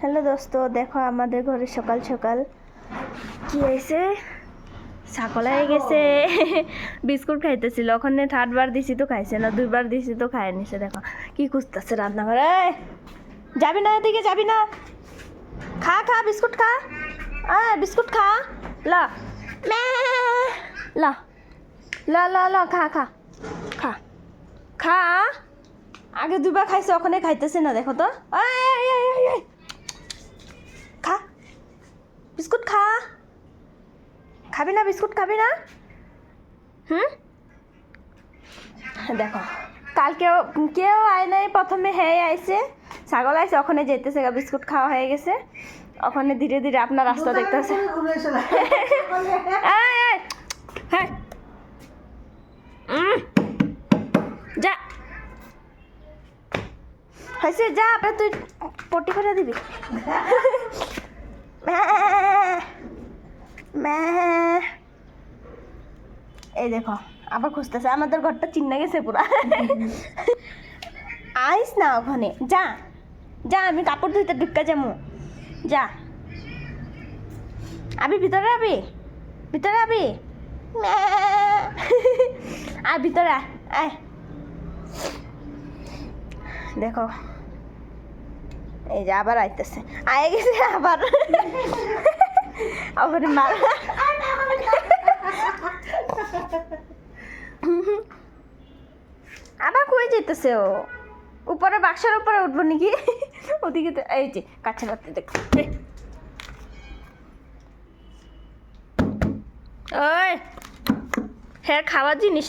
Hello দোস্ত, দেখো আমাদের ঘরে সকাল সকাল কি হয়েছে। ছাগল হয়ে গেছে। বিস্কুট খাইতেছিল, ওখানে 3rd বার দিছি তো খাইছে না, 2 বার দিছি তো খায় নিছে। দেখো কি খুঁজতেছে রান্নাঘরে। যাবি না এদিকে, যাবি না। খা খা বিস্কুট খা, বিস্কুট খা। লা লা লা লা লা খা খা খা খা। আগে 2 বার খাইছে, ওখানে খাইতেছে না। দেখো তো, খা বিস্কুট খা। খাবি না বিস্কুট, খাবি না? দেখো কালকেও কেউ আয় নাই, প্রথমে হ্যাঁ আইছে, ছাগল আইছে, ওখানে যেতেছে। বিস্কুট খাওয়া হয়ে গেছে, ওখানে ধীরে ধীরে আপনার রাস্তা দেখতেছে। হ্যাঁ যা হয়েছে, যা তুই পটি করে দিবি। এই দেখো আবার খুঁজতেছে, আমাদের ঘরটা চিন্না গেছে পুরা। আইস না ওখানে, যা যা, আমি কাপড় ধুইতে ঢুকা যাবো। যা, আবি ভিতরে, আবি ভিতরে, আবি আর ভিতরে আয়। দেখো এই যে আবার আইতেছে, আয় গেছে আবার। আবার মার। আবার কই যেতেছে ও? উপরে বাক্সের উপরে উঠবো নাকি? ওদিকে তো এই যে কাছে পাতে দেখো। ওই হ্যাঁ, খাওয়ার জিনিস।